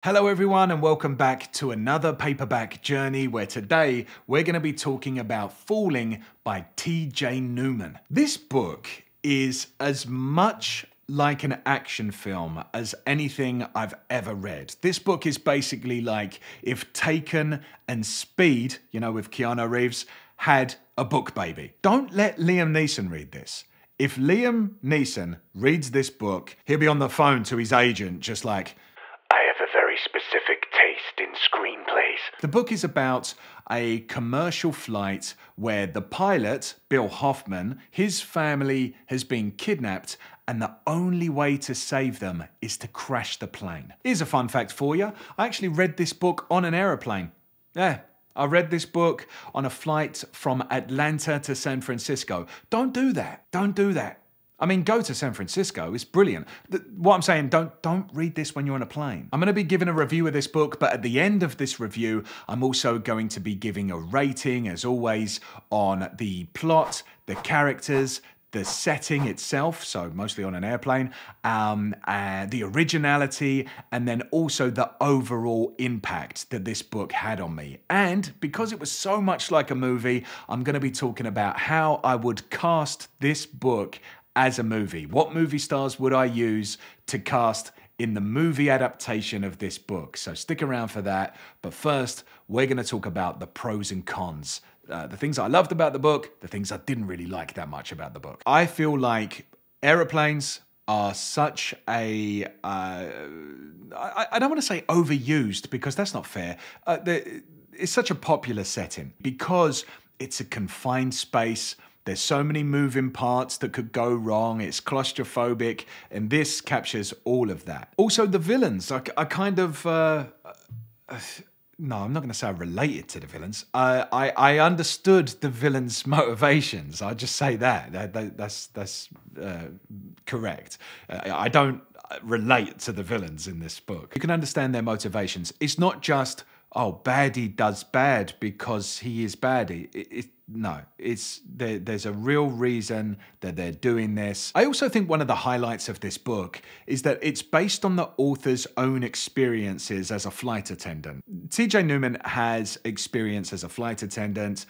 Hello everyone and welcome back to another paperback journey where today we're going to be talking about Falling by T.J. Newman. This book is as much like an action film as anything I've ever read. This book is basically like if Taken and Speed, with Keanu Reeves, had a book baby. Don't let Liam Neeson read this. If Liam Neeson reads this book, he'll be on the phone to his agent just like, "I have a very specific taste in screenplays." The book is about a commercial flight where the pilot, Bill Hoffman, his family has been kidnapped and the only way to save them is to crash the plane. Here's a fun fact for you. I actually read this book on an aeroplane. Yeah. I read this book on a flight from Atlanta to San Francisco. Don't do that. Don't do that. I mean, go to San Francisco. It's brilliant. What I'm saying, don't read this when you're on a plane. I'm going to be giving a review of this book, but at the end of this review, I'm also going to be giving a rating, as always, on the plot, the characters, the setting itself, so mostly on an airplane, the originality, and then also the overall impact that this book had on me. And because it was so much like a movie, I'm going to be talking about how I would cast this book as a movie. What movie stars would I use to cast in the movie adaptation of this book? So stick around for that. But first, we're going to talk about the pros and cons. The things I loved about the book, the things I didn't really like that much about the book. I feel like aeroplanes are such a... I don't want to say overused because that's not fair. It's such a popular setting because it's a confined space. There's so many moving parts that could go wrong. It's claustrophobic, and this captures all of that. Also, the villains. I kind of... No, I'm not going to say I related to the villains. I understood the villains' motivations. I'll just say that. That's correct. I don't relate to the villains in this book. You can understand their motivations. It's not just, oh, baddie does bad because he is baddie. No, there's a real reason that they're doing this. I also think one of the highlights of this book is that it's based on the author's own experiences as a flight attendant. T.J. Newman has experience as a flight attendant,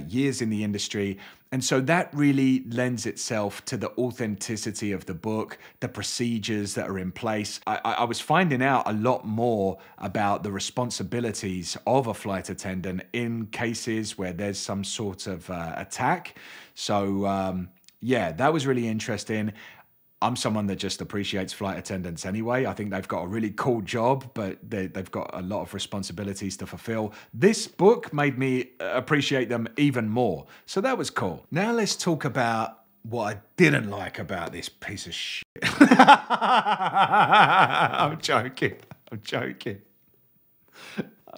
years in the industry, and so that really lends itself to the authenticity of the book, the procedures that are in place. I was finding out a lot more about the responsibilities of a flight attendant in cases where there's some sort of attack. So yeah, that was really interesting. I'm someone that just appreciates flight attendants anyway. I think they've got a really cool job, but they've got a lot of responsibilities to fulfill. This book made me appreciate them even more. So that was cool. Now let's talk about what I didn't like about this piece of shit. I'm joking. I'm joking.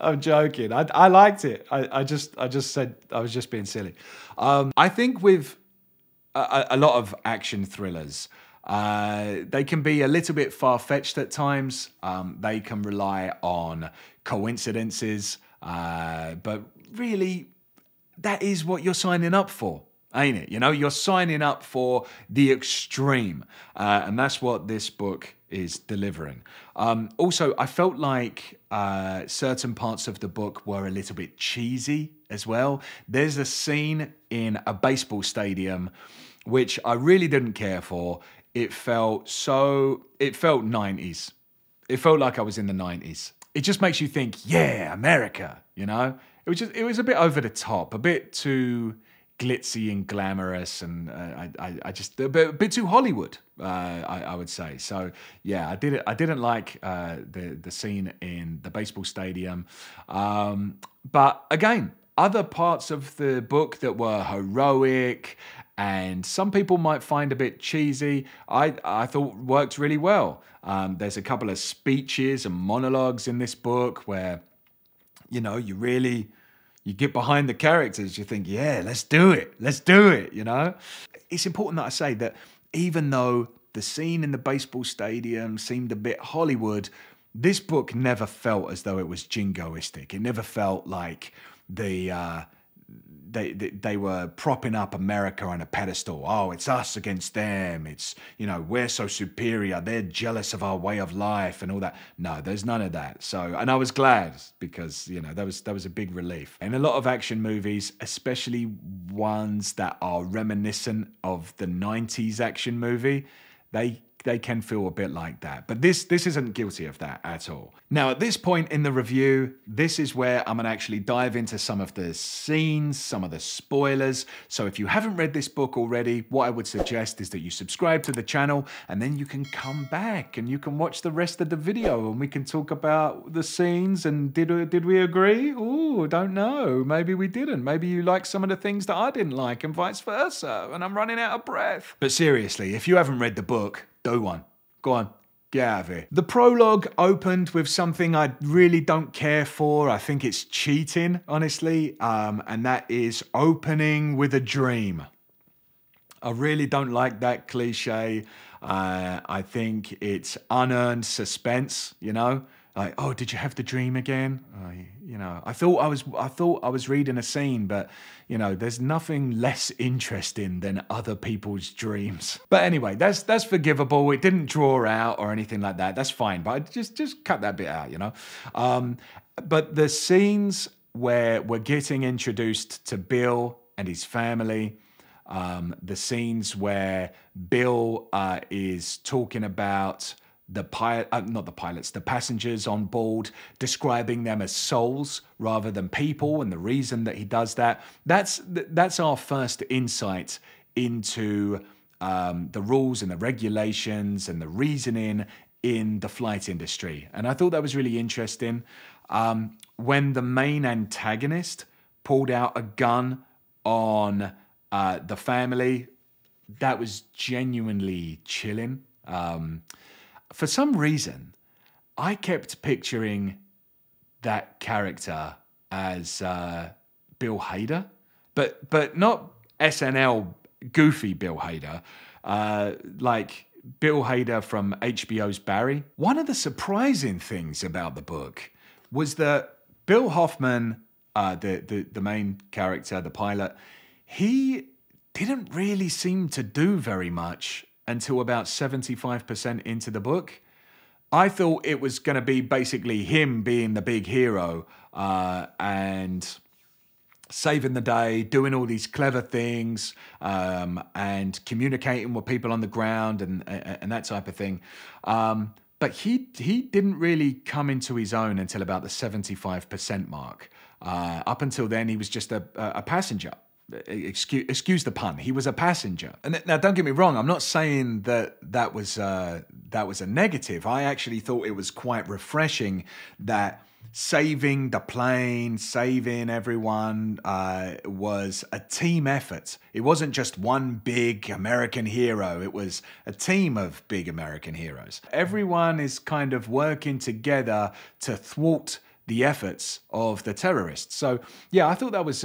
I'm joking. I liked it. I just said I was just being silly. I think with a lot of action thrillers, they can be a little bit far-fetched at times. They can rely on coincidences, but really, that is what you're signing up for, ain't it? You're signing up for the extreme, and that's what this book is delivering. Also, I felt like certain parts of the book were a little bit cheesy as well. There's a scene in a baseball stadium which I really didn't care for. It felt 90s. It felt like I was in the 90s. It just makes you think, yeah, America, It was a bit over the top, a bit too glitzy and glamorous, and I just a bit too Hollywood, I would say. So yeah, I didn't like the scene in the baseball stadium. But again, other parts of the book that were heroic and some people might find a bit cheesy, I thought worked really well. There's a couple of speeches and monologues in this book where, you get behind the characters. You think, yeah, let's do it. Let's do it, It's important that I say that even though the scene in the baseball stadium seemed a bit Hollywood, this book never felt as though it was jingoistic. It never felt like the they were propping up America on a pedestal. Oh, it's us against them. It's, you know, we're so superior. They're jealous of our way of life and all that. No, there's none of that. So, and I was glad because, you know, that was a big relief. In a lot of action movies, especially ones that are reminiscent of the 90s action movie, they can feel a bit like that. But this isn't guilty of that at all. Now, at this point in the review, this is where I'm gonna actually dive into some of the scenes, some of the spoilers. So if you haven't read this book already, what I would suggest is that you subscribe to the channel and then you can come back and you can watch the rest of the video and we can talk about the scenes and did we agree? Ooh, don't know. Maybe we didn't. Maybe you like some of the things that I didn't like and vice versa. And I'm running out of breath. But seriously, if you haven't read the book, do one. Go on. Get out of here. The prologue opened with something I really don't care for. I think it's cheating, honestly. And that is opening with a dream. I really don't like that cliche. I think it's unearned suspense, you know? Like, oh, did you have the dream again? You know, I thought I was reading a scene, but you know, there's nothing less interesting than other people's dreams. But anyway, that's forgivable. It didn't draw out or anything like that. That's fine. But just cut that bit out, you know. But the scenes where we're getting introduced to Bill and his family, the scenes where Bill is talking about the passengers on board, describing them as souls rather than people, and the reason that he does that, that's our first insight into the rules and the regulations and the reasoning in the flight industry. And I thought that was really interesting. When the main antagonist pulled out a gun on the family, that was genuinely chilling. For some reason, I kept picturing that character as Bill Hader, but not SNL goofy Bill Hader, like Bill Hader from HBO's Barry. One of the surprising things about the book was that Bill Hoffman, the main character, the pilot, he didn't really seem to do very much until about 75% into the book. I thought it was going to be basically him being the big hero and saving the day, doing all these clever things and communicating with people on the ground and that type of thing. But he didn't really come into his own until about the 75% mark. Up until then, he was just a passenger. Excuse the pun. He was a passenger. And now, don't get me wrong. I'm not saying that was a negative. I actually thought it was quite refreshing that saving the plane, saving everyone was a team effort. It wasn't just one big American hero. It was a team of big American heroes. Everyone is kind of working together to thwart the efforts of the terrorists. So yeah, I thought that was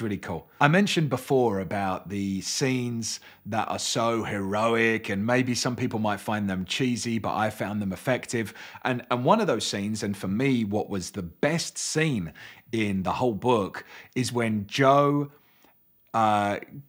really cool. I mentioned before about the scenes that are so heroic, and maybe some people might find them cheesy, but I found them effective. And one of those scenes, and for me, what was the best scene in the whole book, is when Joe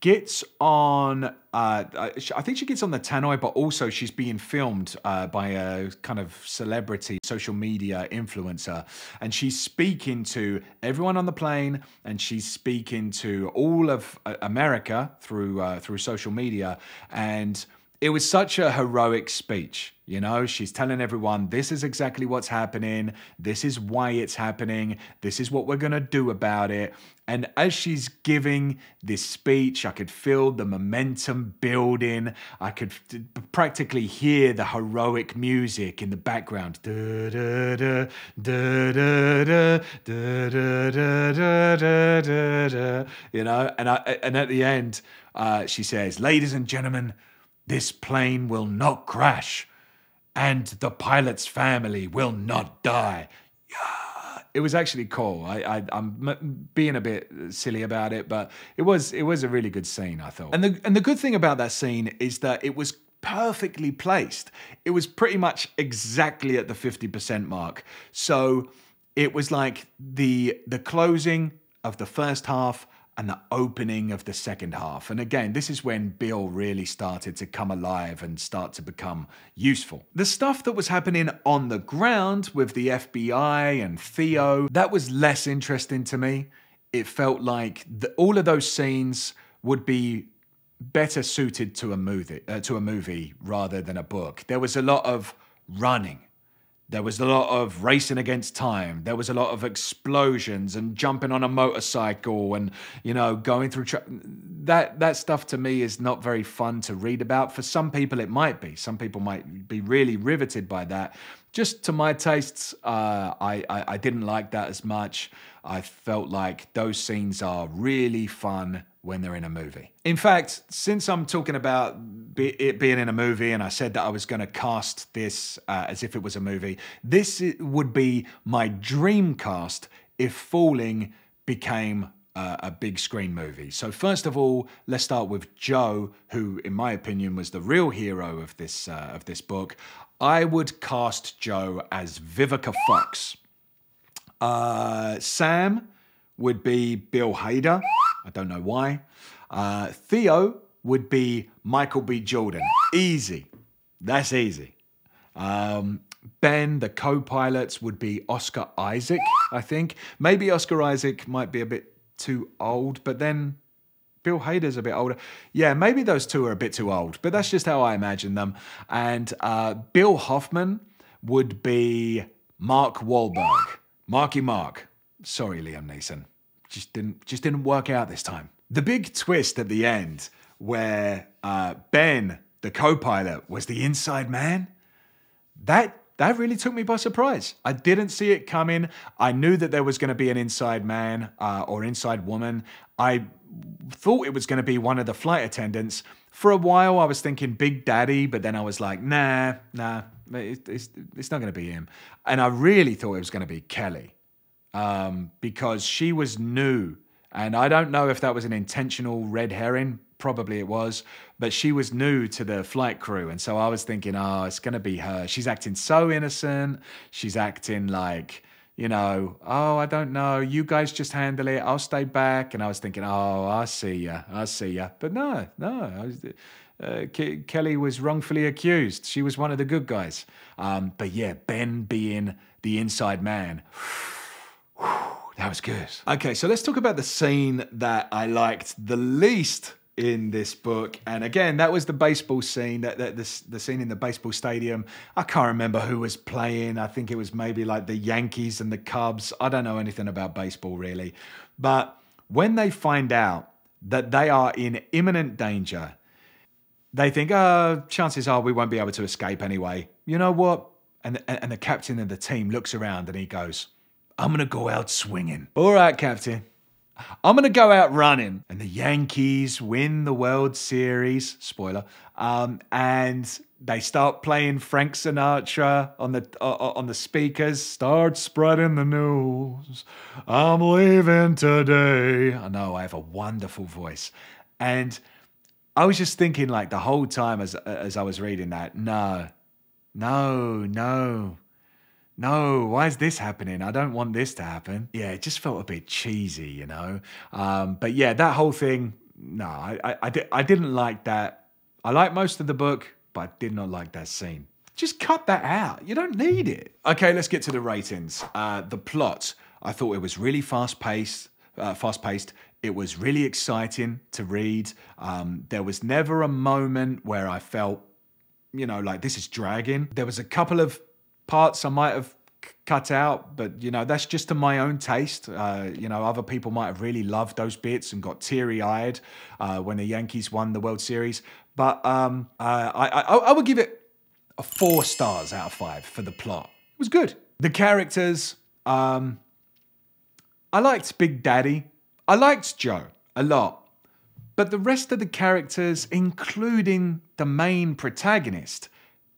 gets on, I think she gets on the tannoy, but also she's being filmed by a kind of celebrity social media influencer. And she's speaking to everyone on the plane, and she's speaking to all of America through social media. And it was such a heroic speech. You know, she's telling everyone, this is exactly what's happening. This is why it's happening. This is what we're going to do about it. And as she's giving this speech, I could feel the momentum building. I could practically hear the heroic music in the background. Da, da, da, da, da, da, da, da, da, da, da, da. You know, and at the end, she says, "Ladies and gentlemen, this plane will not crash, and the pilot's family will not die." Yeah. It was actually cool. I'm being a bit silly about it, but it was a really good scene, I thought. And the good thing about that scene is that it was perfectly placed. It was pretty much exactly at the 50% mark. So it was like the closing of the first half and the opening of the second half. And again, this is when Bill really started to come alive and start to become useful. The stuff that was happening on the ground with the FBI and Theo, that was less interesting to me. It felt like all of those scenes would be better suited to a movie rather than a book. There was a lot of running. There was a lot of racing against time. There was a lot of explosions and jumping on a motorcycle and, you know, going through... That stuff to me is not very fun to read about. For some people it might be. Some people might be really riveted by that. Just to my tastes, I didn't like that as much. I felt like those scenes are really fun when they're in a movie. In fact, since I'm talking about it being in a movie and I said that I was going to cast this as if it was a movie, this would be my dream cast if Falling became a big screen movie. So first of all, let's start with Joe, who in my opinion was the real hero of this book. I would cast Joe as Vivica Fox. Sam would be Bill Hader. I don't know why. Theo would be Michael B. Jordan. Easy. That's easy. Ben, the co-pilots, would be Oscar Isaac, I think. Maybe Oscar Isaac might be a bit too old, but then Bill Hader's a bit older. Yeah, maybe those two are a bit too old, but that's just how I imagine them. And Bill Hoffman would be Mark Wahlberg. Marky Mark. Sorry, Liam Neeson. Just didn't work out this time. The big twist at the end where Ben, the co-pilot, was the inside man, that really took me by surprise. I didn't see it coming. I knew that there was going to be an inside man or inside woman. I thought it was going to be one of the flight attendants. For a while, I was thinking Big Daddy, but then I was like, nah, it's not going to be him. And I really thought it was going to be Kelly. Because she was new, and I don't know if that was an intentional red herring, probably it was, but she was new to the flight crew, and so I was thinking, oh, it's going to be her. She's acting so innocent, she's acting like, you know, oh, I don't know, you guys just handle it, I'll stay back, and I was thinking, oh, I see ya, but no, Kelly was wrongfully accused. She was one of the good guys. But yeah, Ben being the inside man, that was good. Okay, so let's talk about the scene that I liked the least in this book. And again, that was the baseball scene, the scene in the baseball stadium. I can't remember who was playing. I think it was maybe like the Yankees and the Cubs. I don't know anything about baseball really. But when they find out that they are in imminent danger, they think, oh, chances are we won't be able to escape anyway. You know what? And the captain of the team looks around and he goes, I'm going to go out swinging. All right, Captain. I'm going to go out running. And the Yankees win the World Series. Spoiler. And they start playing Frank Sinatra on the speakers. Start spreading the news. I'm leaving today. I know, I have a wonderful voice. And I was just thinking like the whole time as I was reading that, no, why is this happening? I don't want this to happen. Yeah, it just felt a bit cheesy, you know? But yeah, that whole thing, no, I didn't like that. I like most of the book, but I did not like that scene. Just cut that out. You don't need it. Okay, let's get to the ratings. The plot, I thought it was really fast-paced. It was really exciting to read. There was never a moment where I felt, you know, like this is dragging. There was a couple of parts I might have cut out, but you know, that's just to my own taste. You know, other people might have really loved those bits and got teary-eyed when the Yankees won the World Series. But I would give it 4 stars out of 5 for the plot. It was good. The characters, I liked Big Daddy. I liked Joe a lot. But the rest of the characters, including the main protagonist,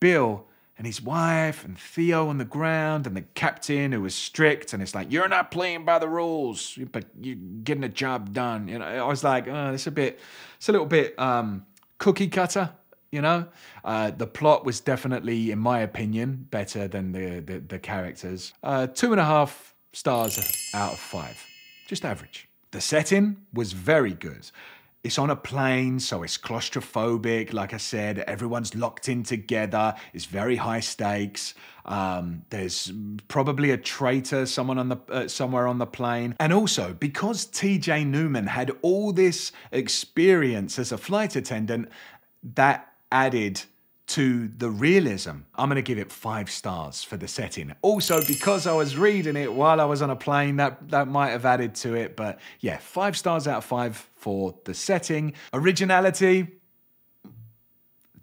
Bill, and his wife, and Theo on the ground, and the captain who was strict, and it's like, you're not playing by the rules, but you're getting a job done. You know, I was like, oh, it's a little bit cookie cutter, you know? The plot was definitely, in my opinion, better than the characters. 2.5 stars out of 5. Just average. The setting was very good. It's on a plane, so it's claustrophobic. Like I said, everyone's locked in together. It's very high stakes. There's probably a traitor, someone on the somewhere on the plane. And also, because T.J. Newman had all this experience as a flight attendant, that added to the realism. I'm going to give it 5 stars for the setting. Also, because I was reading it while I was on a plane, that might have added to it. But yeah, 5 stars out of 5 for the setting. Originality,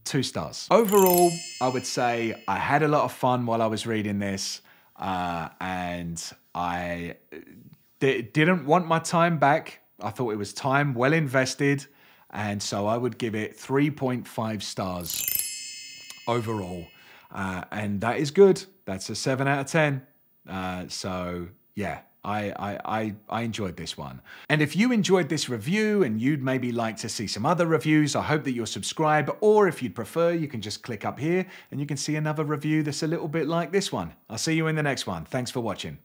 2 stars. Overall, I would say I had a lot of fun while I was reading this, and I didn't want my time back. I thought it was time well invested, and so I would give it 3.5 stars overall, and that is good. That's a 7 out of 10. So yeah, I enjoyed this one. And if you enjoyed this review and you'd maybe like to see some other reviews, I hope that you'll subscribe, or if you'd prefer, you can just click up here and you can see another review that's a little bit like this one. I'll see you in the next one. Thanks for watching.